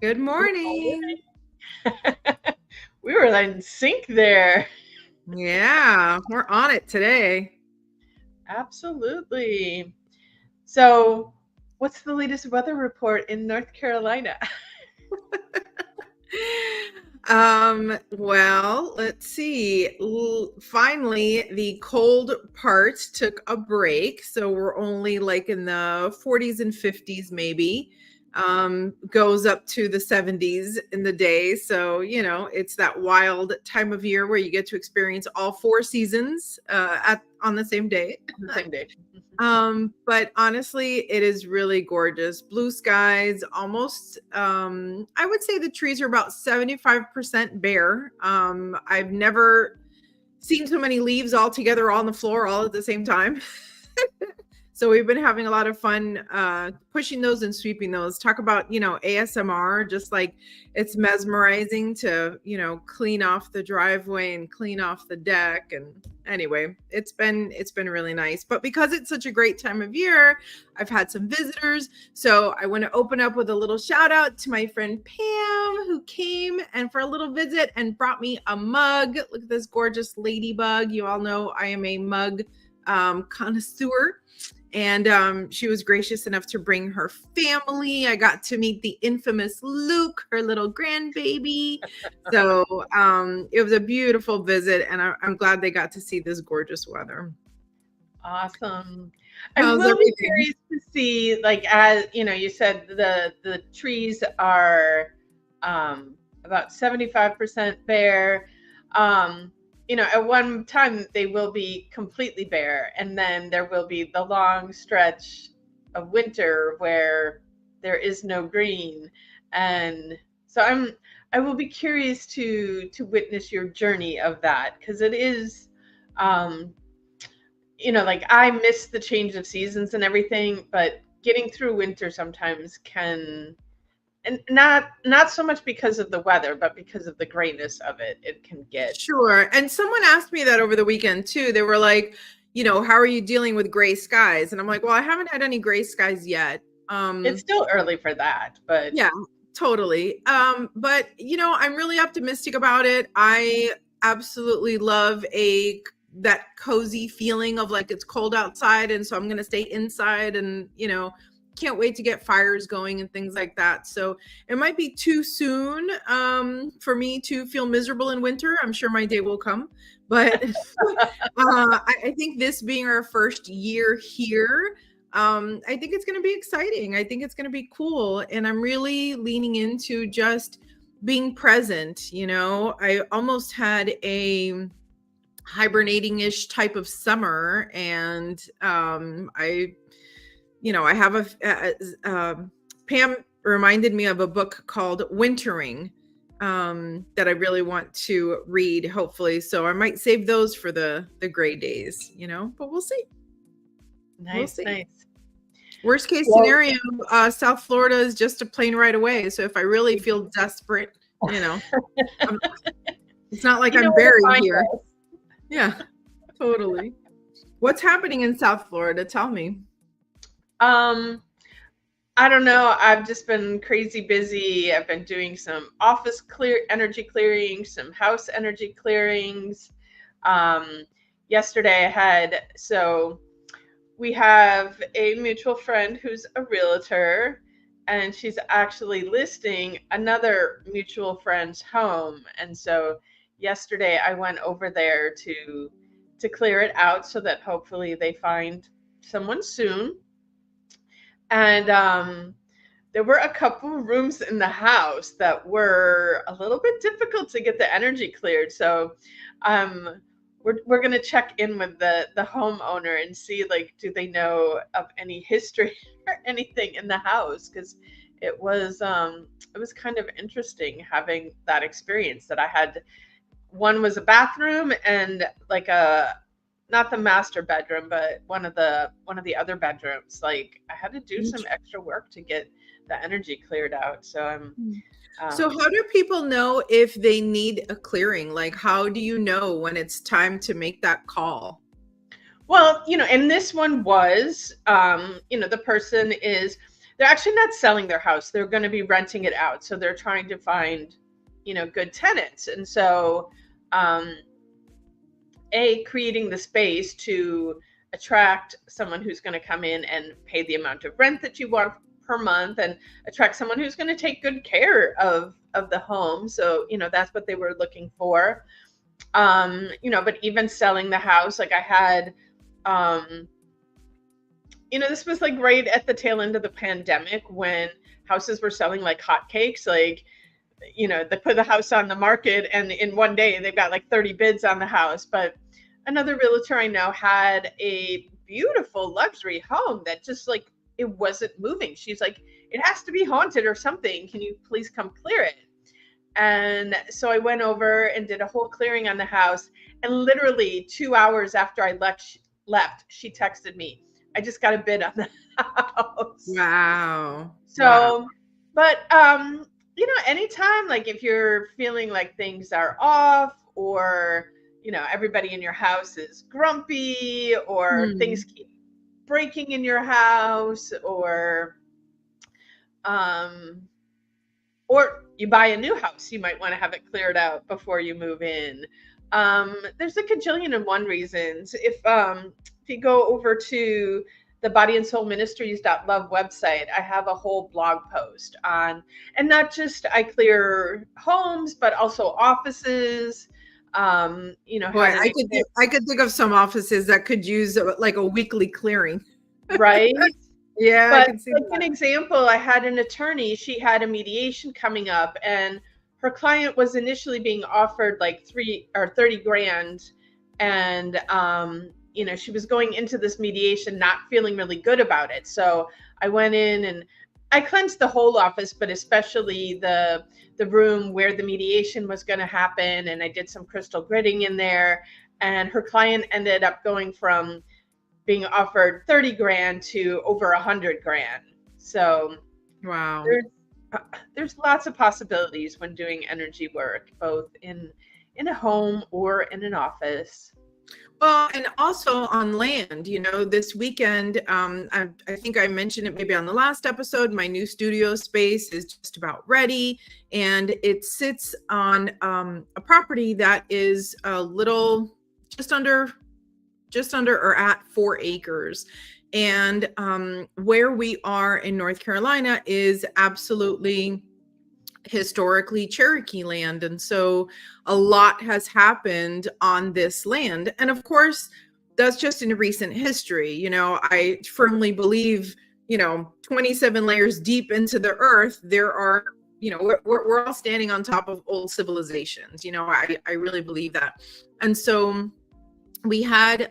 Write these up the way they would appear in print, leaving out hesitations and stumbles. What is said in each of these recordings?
Good Good morning. morning. We were in sync there. Yeah, we're on it today. Absolutely. So, what's the latest weather report in North Carolina? Well, let's see. Finally, the cold part took a break, so we're only like in the 40s and 50s maybe. Goes up to the 70s in the day. So, it's that wild time of year where you get to experience all four seasons at on the same day. On the same day. But honestly, it is really gorgeous. Blue skies, almost I would say the trees are about 75% bare. I've never seen so many leaves all together all on the floor all at the same time. So we've been having a lot of fun pushing those and sweeping those. Talk about, ASMR, just like it's mesmerizing to, clean off the driveway and clean off the deck. And anyway, it's been really nice. But because it's such a great time of year, I've had some visitors. So I want to open up with a little shout out to my friend Pam, who came and for a little visit and brought me a mug. Look at this gorgeous ladybug. You all know I am a mug connoisseur. And she was gracious enough to bring her family. I got to meet the infamous Luke, her little grandbaby. So it was a beautiful visit, and I'm glad they got to see this gorgeous weather. Awesome. I How's will be everything? curious to see, like, as you know, you said the trees are about 75% bare. Um, at one time they will be completely bare, and then there will be the long stretch of winter where there is no green. And so I will be curious to witness your journey of that, because it is um like, I miss the change of seasons and everything, but getting through winter sometimes can, and not so much because of the weather, but because of the grayness of it can get. Sure. And someone asked me that over the weekend too. They were like, how are you dealing with gray skies? And I'm like, well, I haven't had any gray skies yet. It's still early for that, but Yeah, totally. But I'm really optimistic about it. I absolutely love a that cozy feeling of like it's cold outside, and so I'm gonna stay inside, and can't wait to get fires going and things like that. So it might be too soon for me to feel miserable in winter. I'm sure my day will come, but I think this being our first year here, I think it's going to be exciting. I think it's going to be cool. And I'm really leaning into just being present. I almost had a hibernating ish type of summer. And I have Pam reminded me of a book called Wintering that I really want to read, hopefully. So I might save those for the gray days, but we'll see. We'll nice, see. nice. Worst case Well, scenario, South Florida is just a plane right away. So if I really feel desperate, I'm, it's not like you know I'm where to buried find here. us. Yeah, totally. What's happening in South Florida? Tell me. um I don't know. I've just been crazy busy. I've been doing some office energy clearing, some house energy clearings. Um, Yesterday I had, so we have a mutual friend who's a realtor, and she's actually listing another mutual friend's home. And so yesterday I went over there to clear it out so that hopefully they find someone soon. And there were a couple rooms in the house that were a little bit difficult to get the energy cleared. So um, we're going to check in with the homeowner and see, like, do they know of any history or anything in the house, because it was kind of interesting having that experience that I had. One was a bathroom and like a, not the master bedroom, but one of the other bedrooms. Like, I had to do some extra work to get the energy cleared out. So I'm So um how do people know if they need a clearing? Like, how do you know when it's time to make that call? well, and this one was, the person is, they're actually not selling their house. They're going to be renting it out. So they're trying to find, good tenants. And so, creating the space to attract someone who's going to come in and pay the amount of rent that you want per month, and attract someone who's going to take good care of the home. So, that's what they were looking for. But even selling the house, like I had, this was like right at the tail end of the pandemic when houses were selling like hotcakes. Like, they put the house on the market and in one day they've got like 30 bids on the house. But another realtor I know had a beautiful luxury home that just like, it wasn't moving. She's like, it has to be haunted or something. Can you please come clear it? And so I went over and did a whole clearing on the house. And literally 2 hours after I left, she texted me, I just got a bid on the house. Wow. So, wow. But, anytime, like if you're feeling like things are off, or, everybody in your house is grumpy, or things keep breaking in your house, or you buy a new house, you might want to have it cleared out before you move in. There's a cajillion and one reasons. If you go over to the Body and Soul Ministries.love website, I have a whole blog post on, and not just I clear homes, but also offices. Boy, I could think of some offices that could use like a weekly clearing. Right? Yeah, But I can see like that. an example, I had an attorney, she had a mediation coming up, and her client was initially being offered like 30 grand. And, she was going into this mediation not feeling really good about it. So I went in and I cleansed the whole office, but especially the room where the mediation was going to happen. And I did some crystal gritting in there. And her client ended up going from being offered 30 grand to over 100 grand. So Wow. there's lots of possibilities when doing energy work, both in a home or in an office. Well, and also on land, this weekend, I think I mentioned it maybe on the last episode, my new studio space is just about ready, and it sits on a property that is a little, just under or at 4 acres. And where we are in North Carolina is absolutely historically Cherokee land. And so a lot has happened on this land. And of course, that's just in recent history. I firmly believe, 27 layers deep into the earth, there are, we're all standing on top of old civilizations. I really believe that. And so we had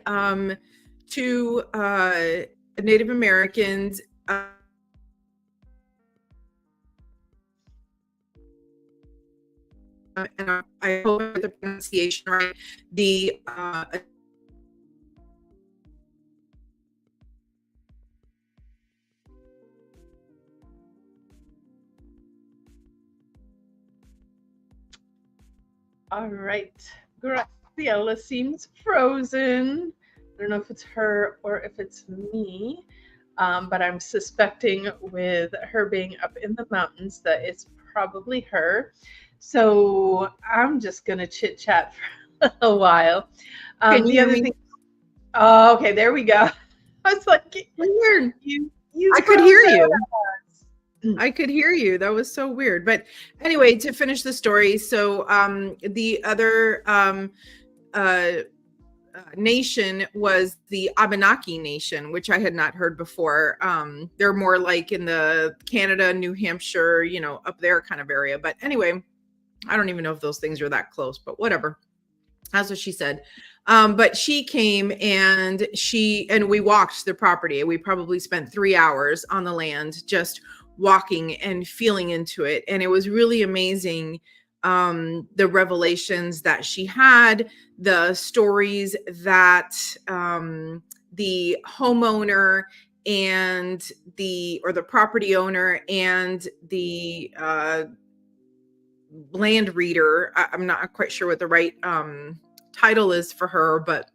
two Native Americans and I hope I get the pronunciation right. All right. Graciela seems frozen. I don't know if it's her or if it's me, but I'm suspecting with her being up in the mountains that it's probably her. So I'm just going to chit chat for a while. Can you hear me? Oh, okay, there we go. I was like, weird. You I could hear you. I could hear you. That was so weird. But anyway, to finish the story, so the other nation was the Abenaki Nation, which I had not heard before. They're more like in the Canada, New Hampshire, up there kind of area. But anyway, I don't even know if those things are that close, but whatever. That's what she said. But she came and we walked the property. We probably spent 3 hours on the land, just walking and feeling into it. And it was really amazing. The revelations that she had, the stories that the homeowner and the property owner and the land reader, I'm not quite sure what the right title is for her, but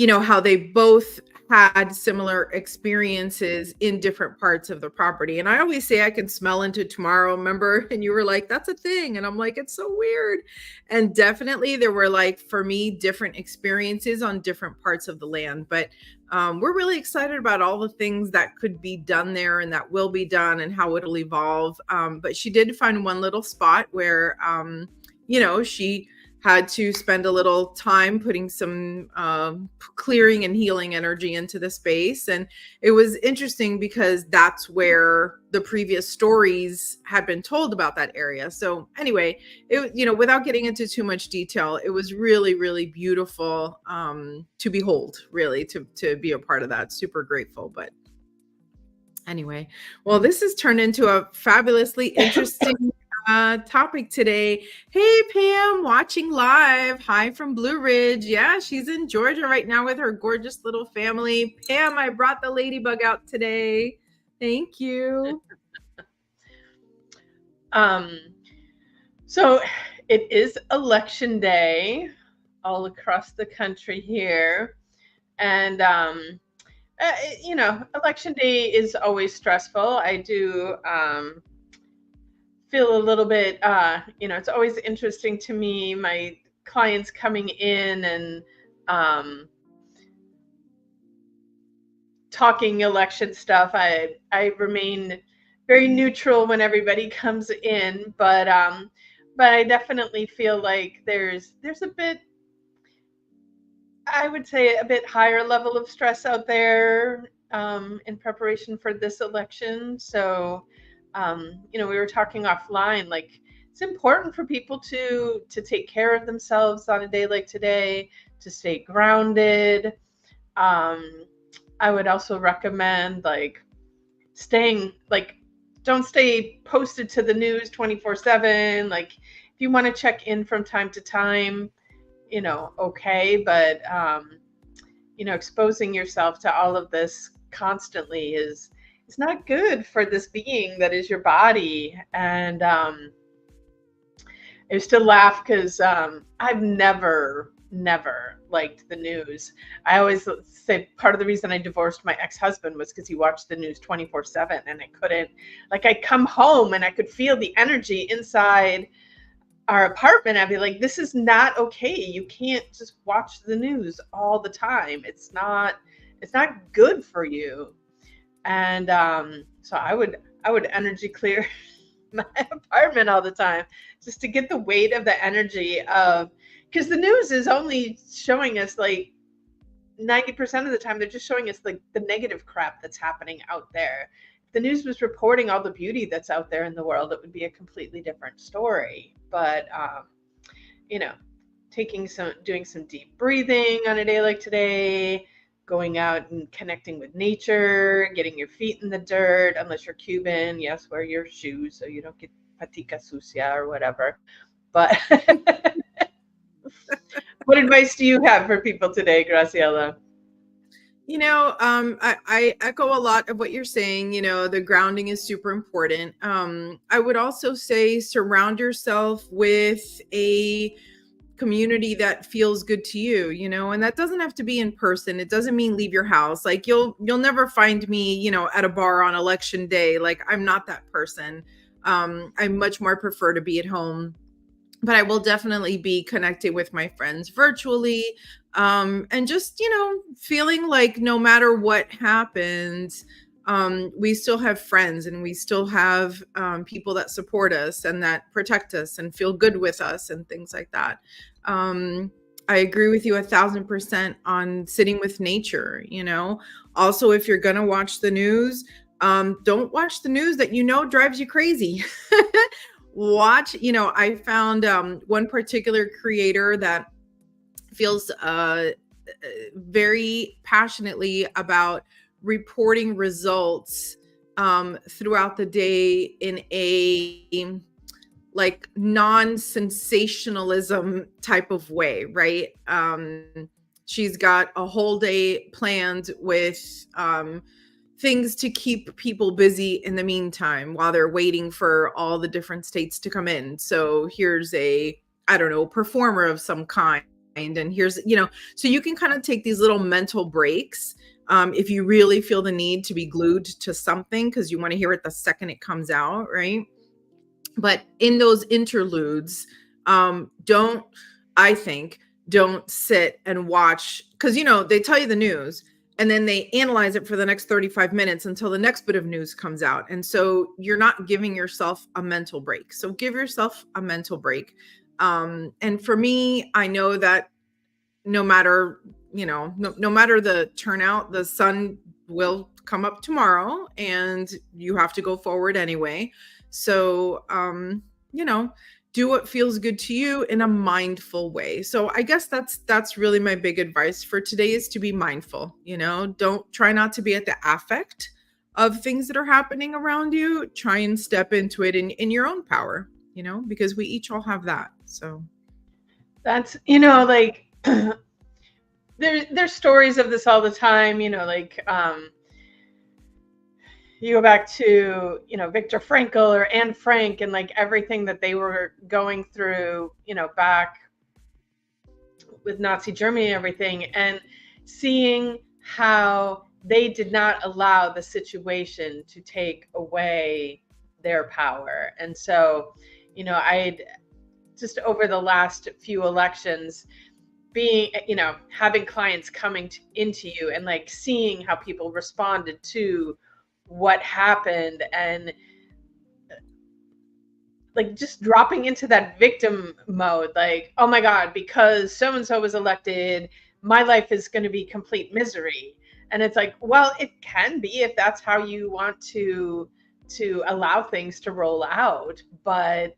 how they both had similar experiences in different parts of the property. And I always say I can smell into tomorrow, remember? And you were like, that's a thing. And I'm like, it's so weird. And definitely there were, like, for me, different experiences on different parts of the land. But we're really excited about all the things that could be done there and that will be done and how it'll evolve. But she did find one little spot where, she had to spend a little time putting some clearing and healing energy into the space. And it was interesting because that's where the previous stories had been told about that area. So anyway, without getting into too much detail, it was really, really beautiful to behold, really, to be a part of that. Super grateful. But anyway, well, this has turned into a fabulously interesting topic today. Hey, Pam, watching live. Hi from Blue Ridge. Yeah, she's in Georgia right now with her gorgeous little family. Pam, I brought the ladybug out today. Thank you. So it is election day all across the country here. And, election day is always stressful. I do feel a little bit, it's always interesting to me, my clients coming in and talking election stuff. I remain very neutral when everybody comes in, but I definitely feel like there's a bit, I would say, a bit higher level of stress out there in preparation for this election. So, we were talking offline, like, it's important for people to take care of themselves on a day like today, to stay grounded. I would also recommend, like, don't stay posted to the news 24/7. Like, if you want to check in from time to time, okay, but exposing yourself to all of this constantly is not good for this being that is your body. And I used to laugh because I've never liked the news. I always say part of the reason I divorced my ex-husband was because he watched the news 24/7, and I couldn't, like, I'd come home and I could feel the energy inside our apartment. I'd be like, this is not okay. You can't just watch the news all the time. It's not good for you. And so I would energy clear my apartment all the time, just to get the weight of the energy of, because the news is only showing us, like, 90% of the time, they're just showing us, like, the negative crap that's happening out there. If the news was reporting all the beauty that's out there in the world, it would be a completely different story. But doing some deep breathing on a day like today, going out and connecting with nature, getting your feet in the dirt. Unless you're Cuban, yes, wear your shoes so you don't get patica sucia or whatever. But what advice do you have for people today, Graciela? I echo a lot of what you're saying. The grounding is super important. I would also say surround yourself with a community that feels good to you, and that doesn't have to be in person. It doesn't mean leave your house. Like, you'll never find me, at a bar on election day. Like, I'm not that person. I much more prefer to be at home, but I will definitely be connected with my friends virtually. And just, feeling like no matter what happens, we still have friends, and we still have people that support us and that protect us and feel good with us and things like that. I agree with you 1,000% on sitting with nature. Also, if you're going to watch the news, don't watch the news that drives you crazy. Watch, I found one particular creator that feels very passionately about reporting results throughout the day in a, like, non-sensationalism type of way, right? She's got a whole day planned with things to keep people busy in the meantime while they're waiting for all the different states to come in. So here's a, I don't know, performer of some kind. And here's, so you can kind of take these little mental breaks If you really feel the need to be glued to something because you want to hear it the second it comes out, right? But in those interludes, don't, I think, don't sit and watch, because they tell you the news and then they analyze it for the next 35 minutes until the next bit of news comes out. And so you're not giving yourself a mental break. So give yourself a mental break. And for me, I know that no matter, no matter the turnout, the sun will come up tomorrow and you have to go forward anyway. So, do what feels good to you in a mindful way. So I guess that's really my big advice for today, is to be mindful. Don't try not to be at the affect of things that are happening around you. Try and step into it in your own power, because we each all have that. So that's, like there's stories of this all the time, like you go back to, Viktor Frankl or Anne Frank, and like everything that they were going through, back with Nazi Germany and everything, and seeing how they did not allow the situation to take away their power. And so, I'd just over the last few elections, being, having clients coming into you and like seeing how people responded to what happened, and like just dropping into that victim mode, like, oh my God, because so and so was elected, my life is going to be complete misery. And it's like, well, it can be if that's how you want to allow things to roll out, but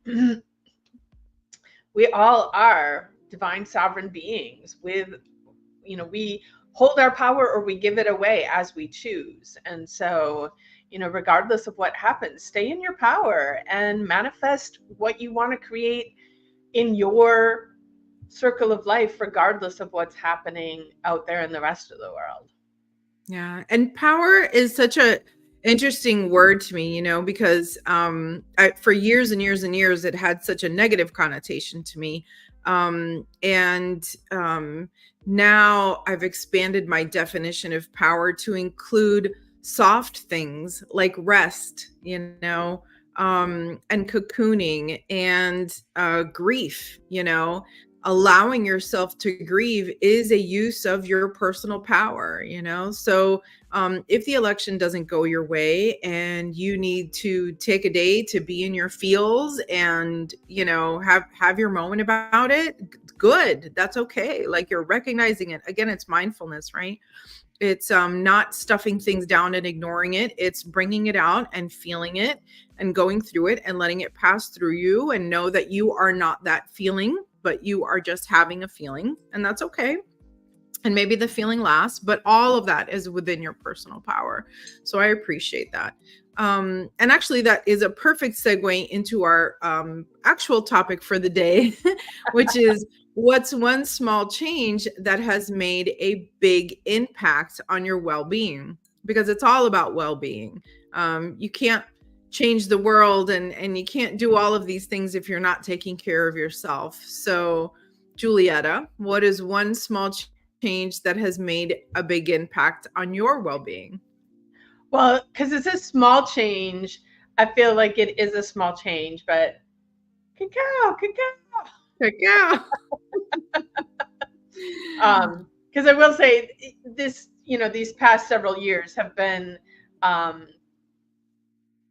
we all are divine sovereign beings with, we hold our power or we give it away as we choose. And so, regardless of what happens, stay in your power and manifest what you want to create in your circle of life, regardless of what's happening out there in the rest of the world. Yeah. And power is such a interesting word to me, because for years and years and years, it had such a negative connotation to me. Now I've expanded my definition of power to include soft things like rest, and cocooning and grief, allowing yourself to grieve is a use of your personal power, so if the election doesn't go your way and you need to take a day to be in your feels and have your moment about it, good, that's okay. Like, you're recognizing it. Again, it's mindfulness, right? It's not stuffing things down and ignoring it. It's bringing it out and feeling it and going through it and letting it pass through you, and know that you are not that feeling, but you are just having a feeling, and that's okay. And maybe the feeling lasts, but all of that is within your personal power. So I appreciate that. And actually, that is a perfect segue into our actual topic for the day, which is, what's one small change that has made a big impact on your well-being? Because it's all about well-being. You can't change the world and you can't do all of these things if you're not taking care of yourself. So, Julieta, what is one small change that has made a big impact on your well-being? Well, because it's a small change, I feel like it is a small change, but cacao. Cacao. Because I will say this, these past several years have been,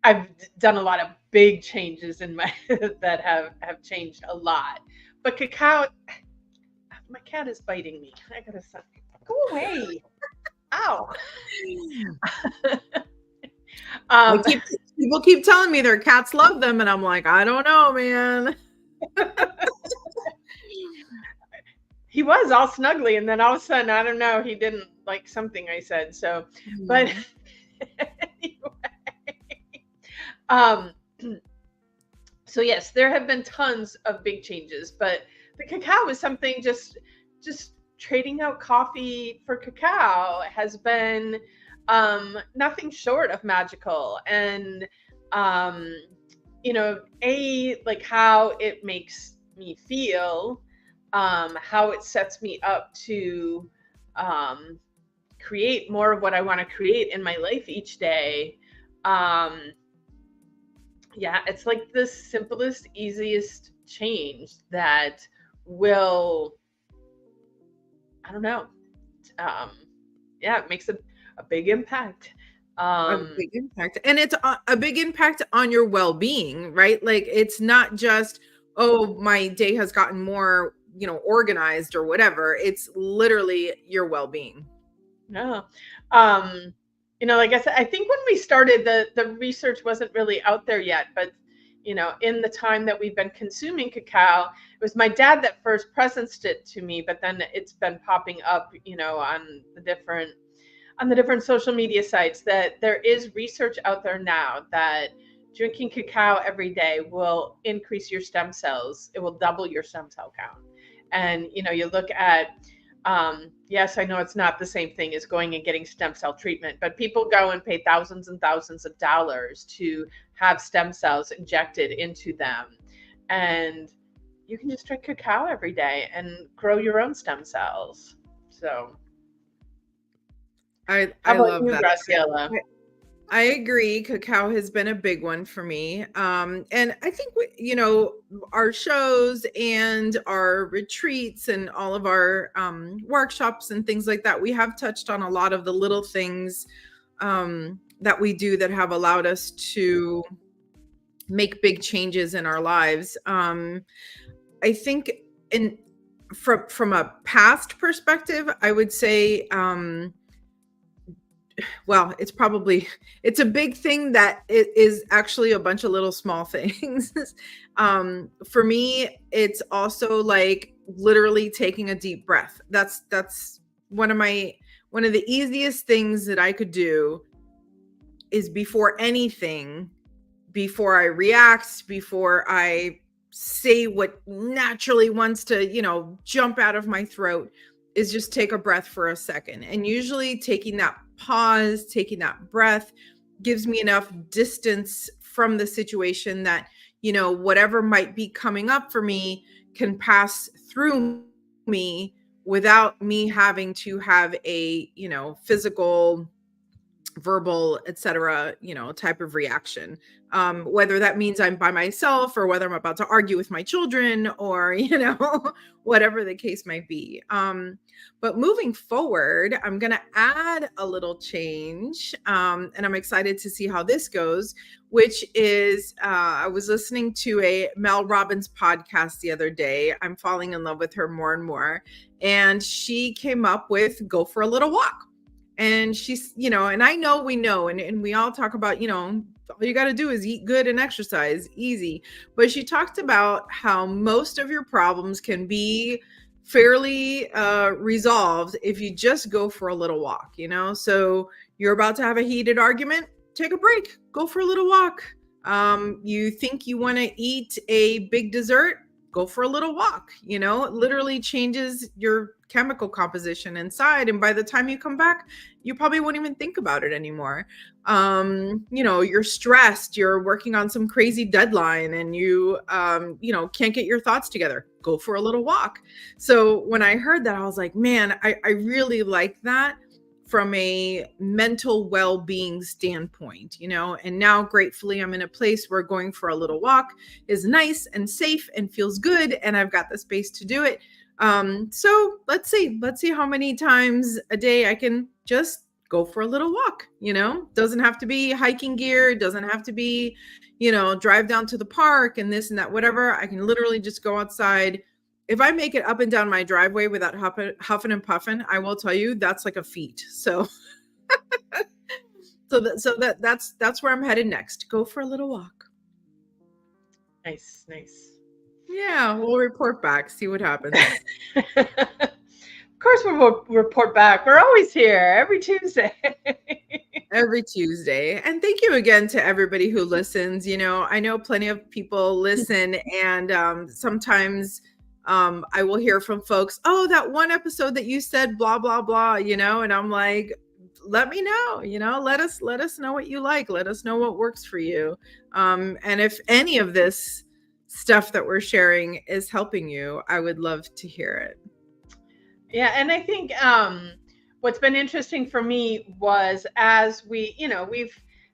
I've done a lot of big changes in my that have changed a lot. But cacao, my cat is biting me. I gotta stop. Go away. Ow. People keep telling me their cats love them, and I'm like, I don't know, man. He was all snuggly, and then all of a sudden, I don't know, he didn't like something I said. So, but anyway, so yes, there have been tons of big changes, but the cacao is something, just trading out coffee for cacao has been nothing short of magical. And like how it makes me feel, how it sets me up to create more of what I want to create in my life each day. Yeah, it's like the simplest, easiest change that will, I don't know, um, yeah, it makes a big impact. A Um, big impact. And it's a big impact on your well-being, right? Like it's not just, oh, my day has gotten more, organized or whatever. It's literally your well-being. no. Um, like I said, I think when we started, the research wasn't really out there yet, but in the time that we've been consuming cacao, it was my dad that first presenced it to me, but then it's been popping up, on the different social media sites, that there is research out there now that drinking cacao every day will increase your stem cells. It will double your stem cell count. And you look at, yes, I know it's not the same thing as going and getting stem cell treatment, but people go and pay thousands and thousands of dollars to have stem cells injected into them. And you can just drink cacao every day and grow your own stem cells. So, how I about love you, that. Graciela? I agree. Cacao has been a big one for me. And I think, our shows and our retreats and all of our workshops and things like that, we have touched on a lot of the little things that we do that have allowed us to make big changes in our lives. I think from a past perspective, I would say, well, it's a big thing that it is actually a bunch of little small things. For me, it's also like literally taking a deep breath. That's one of the easiest things that I could do is before anything, before I react, before I say what naturally wants to, jump out of my throat, is just take a breath for a second. And usually taking that pause, taking that breath gives me enough distance from the situation that, whatever might be coming up for me can pass through me without me having to have a, physical, verbal, etc., type of reaction. Whether that means I'm by myself or whether I'm about to argue with my children or, whatever the case might be. But moving forward, I'm going to add a little change. And I'm excited to see how this goes, which is I was listening to a Mel Robbins podcast the other day. I'm falling in love with her more and more. And she came up with go for a little walk. And she's, and I know we know, and we all talk about, all you got to do is eat good and exercise, easy. But she talked about how most of your problems can be fairly resolved if you just go for a little walk, So you're about to have a heated argument, take a break, go for a little walk. You think you want to eat a big dessert, go for a little walk. It literally changes your chemical composition inside. And by the time you come back, you probably won't even think about it anymore. You're stressed, you're working on some crazy deadline and you can't get your thoughts together. Go for a little walk. So when I heard that, I was like, man, I really like that from a mental well-being standpoint, and now gratefully I'm in a place where going for a little walk is nice and safe and feels good. And I've got the space to do it. So let's see how many times a day I can just go for a little walk, doesn't have to be hiking gear. Doesn't have to be, drive down to the park and this and that, whatever. I can literally just go outside. If I make it up and down my driveway without huffing and puffing, I will tell you that's like a feat. So, that's where I'm headed next. Go for a little walk. Nice, nice. Yeah, we'll report back, see what happens. Of course, we'll report back. We're always here every Tuesday. Every Tuesday. And thank you again to everybody who listens. I know plenty of people listen, and sometimes I will hear from folks, oh, that one episode that you said blah blah blah, and I'm like, let me know, let us know what you like, let us know what works for you. And if any of this stuff that we're sharing is helping you, I would love to hear it. Yeah, and I think what's been interesting for me was, as we,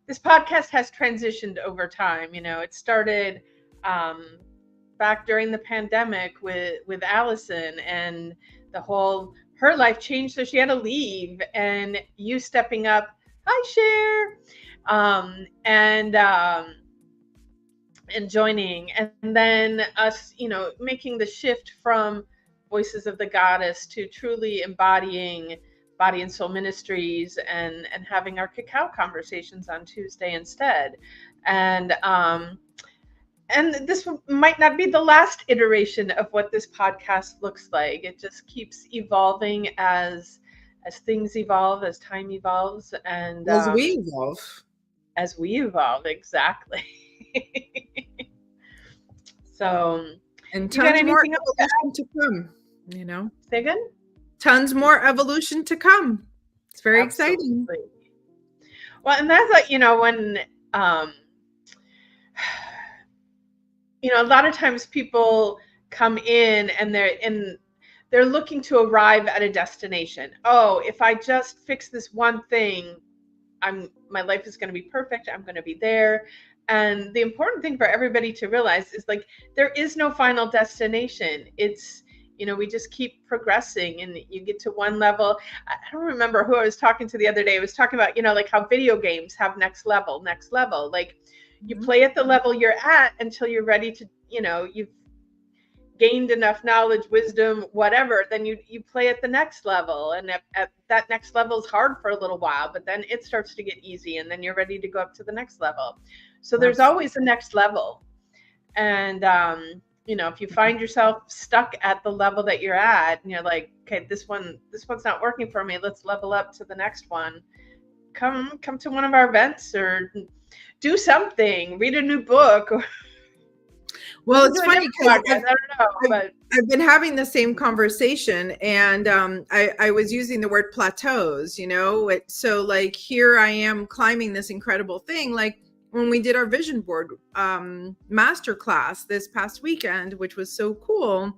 this podcast has transitioned over time. It started back during the pandemic with Allison, and the whole her life changed, so she had to leave, and you stepping up. Hi, Cher. And joining, and then us, making the shift from Voices of the Goddess to truly embodying Body and Soul Ministries, and having our Cacao Conversations on Tuesday instead. And this might not be the last iteration of what this podcast looks like. It just keeps evolving as things evolve, as time evolves, and As we evolve. As we evolve, exactly. So, and you got tons more anything else to evolution add? to come. Say again? Tons more evolution to come. It's very Absolutely. exciting. Well, and that's like, when a lot of times people come in and they're looking to arrive at a destination. Oh, if I just fix this one thing, my life is going to be perfect. I'm going to be there. And the important thing for everybody to realize is, like, there is no final destination. It's, we just keep progressing, and you get to one level. I don't remember who I was talking to the other day. I was talking about, like how video games have next level. Like, you play at the level you're at until you're ready to, you've gained enough knowledge, wisdom, whatever, then you play at the next level. And at that next level is hard for a little while, but then it starts to get easy, and then you're ready to go up to the next level. So there's always a next level. And, if you find yourself stuck at the level that you're at, and you're like, okay, this one's not working for me, let's level up to the next one. Come to one of our events, or do something, read a new book. Well, it's funny because I don't know, but I've been having the same conversation, and I was using the word plateaus, so like here I am climbing this incredible thing, like when we did our vision board masterclass this past weekend, which was so cool.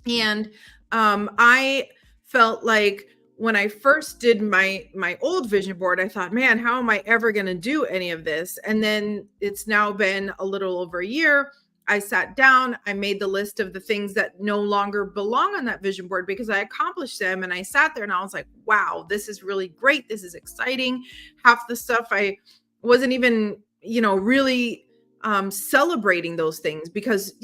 And I felt like when I first did my old vision board, I thought, man, how am I ever going to do any of this? And then it's now been a little over a year. I sat down, I made the list of the things that no longer belong on that vision board because I accomplished them. And I sat there and I was like, wow, this is really great. This is exciting. Half the stuff I wasn't even, really celebrating those things because,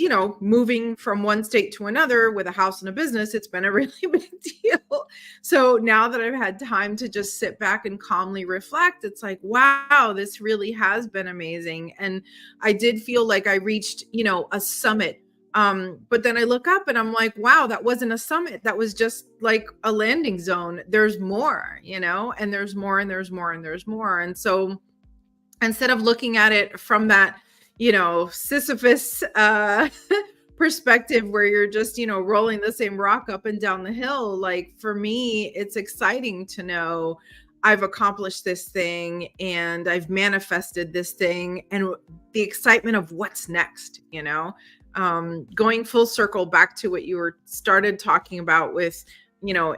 moving from one state to another with a house and a business, it's been a really big deal. So now that I've had time to just sit back and calmly reflect, it's like, wow, this really has been amazing. And I did feel like I reached, a summit. But then I look up and I'm like, wow, that wasn't a summit. That was just like a landing zone. There's more, and there's more and there's more and there's more. And so instead of looking at it from that, Sisyphus perspective where you're just, rolling the same rock up and down the hill, like for me, it's exciting to know I've accomplished this thing and I've manifested this thing, and the excitement of what's next, going full circle back to what you were started talking about with,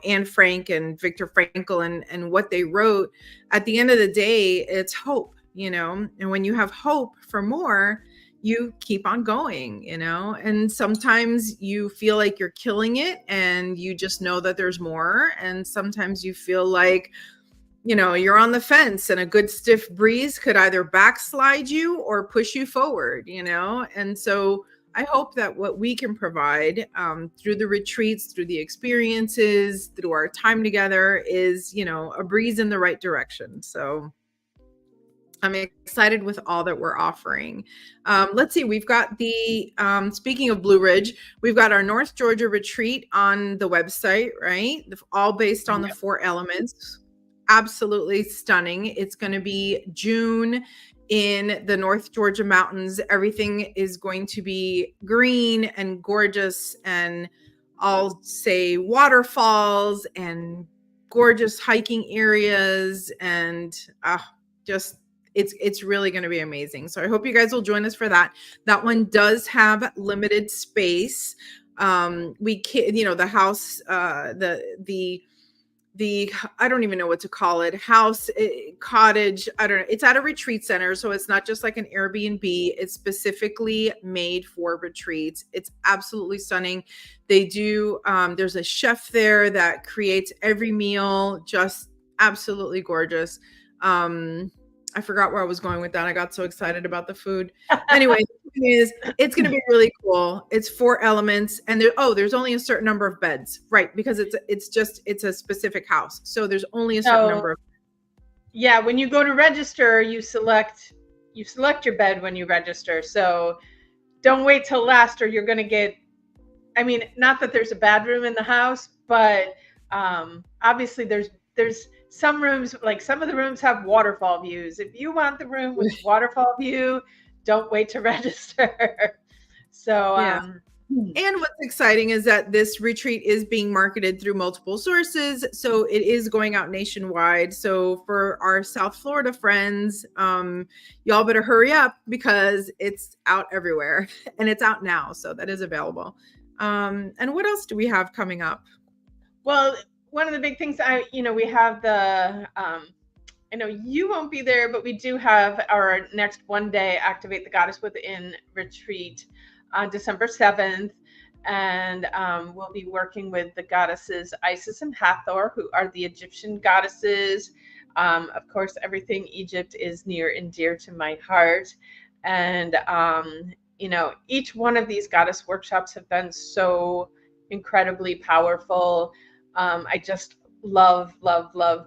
Anne Frank and Viktor Frankl and what they wrote. At the end of the day, it's hope. And when you have hope for more, you keep on going, and sometimes you feel like you're killing it and you just know that there's more. And sometimes you feel like, you're on the fence and a good stiff breeze could either backslide you or push you forward, and so I hope that what we can provide through the retreats, through the experiences, through our time together is, a breeze in the right direction. So I'm excited with all that we're offering. Let's see, we've got the, speaking of Blue Ridge, we've got our North Georgia retreat on the website, right? All based on the 4 elements. Absolutely stunning. It's going to be June in the North Georgia mountains. Everything is going to be green and gorgeous, and I'll say waterfalls and gorgeous hiking areas, and just it's really going to be amazing. So I hope you guys will join us for that. That one does have limited space. We can, the house, the, I don't even know what to call it, house, cottage, I don't know. It's at a retreat center, so it's not just like an Airbnb. It's specifically made for retreats. It's absolutely stunning. They do, there's a chef there that creates every meal, just absolutely gorgeous. I forgot where I was going with that. I got so excited about the food. Anyway, the thing is, it's going to be really cool. It's 4 elements, and there's only a certain number of beds, right? Because it's a specific house, so there's only a certain So number of. yeah, when you go to register, you select your bed when you register. So don't wait till last, or you're going to get. I mean, not that there's a bad room in the house, but obviously there's some rooms, like some of the rooms have waterfall views. If you want the room with waterfall view, don't wait to register. So Yeah. And what's exciting is that this retreat is being marketed through multiple sources. So it is going out nationwide. So for our South Florida friends, y'all better hurry up because it's out everywhere and it's out now. So that is available. And what else do we have coming up? Well, one of the big things we have the, I know you won't be there, but we do have our next one-day Activate the Goddess Within retreat on December 7th. And we'll be working with the goddesses Isis and Hathor, who are the Egyptian goddesses. Of course, everything Egypt is near and dear to my heart. And, each one of these goddess workshops have been so incredibly powerful. I just love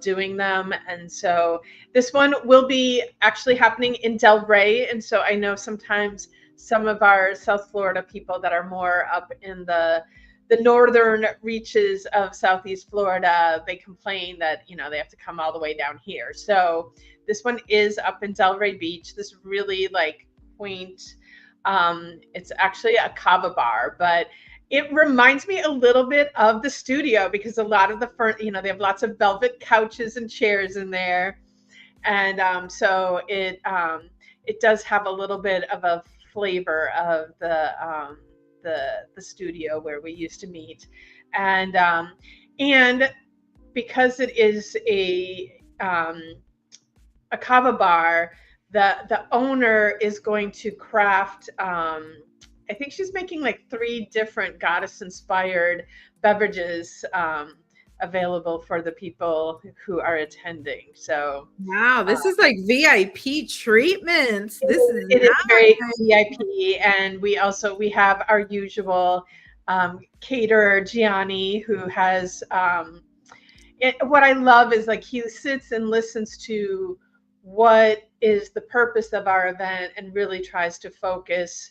doing them. And so this one will be actually happening in Del Rey. And so I know sometimes some of our South Florida people that are more up in the northern reaches of Southeast Florida, they complain that, they have to come all the way down here. So this one is up in Del Rey Beach, this really quaint, it's actually a kava bar, but it reminds me a little bit of the studio because a lot of the they have lots of velvet couches and chairs in there. And so it does have a little bit of a flavor of the studio where we used to meet. And because it is a kava bar, the owner is going to craft, I think she's making 3 different goddess inspired beverages available for the people who are attending. So wow, this is like VIP treatments. It is very VIP. And we have our usual caterer, Gianni, who has what I love is he sits and listens to what is the purpose of our event and really tries to focus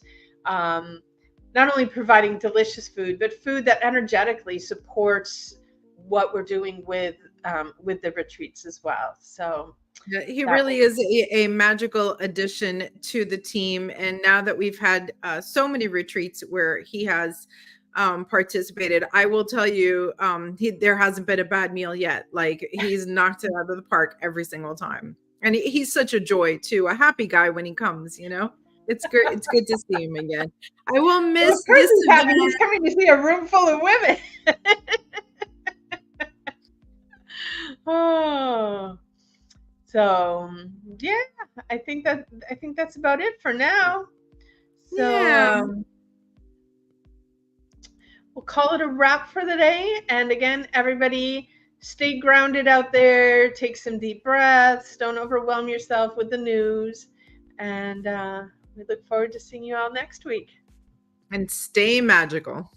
not only providing delicious food, but food that energetically supports what we're doing with the retreats as well. So he really is a magical addition to the team. And now that we've had so many retreats where he has participated, I will tell you, there hasn't been a bad meal yet. He's knocked it out of the park every single time. And he's such a joy too, a happy guy when he comes, It's great. It's good to see him again. I will miss this event. He's coming to see a room full of women. Oh, so yeah, I think that's about it for now. So Yeah. We'll call it a wrap for the day. And again, everybody, stay grounded out there. Take some deep breaths. Don't overwhelm yourself with the news. And we look forward to seeing you all next week. And stay magical.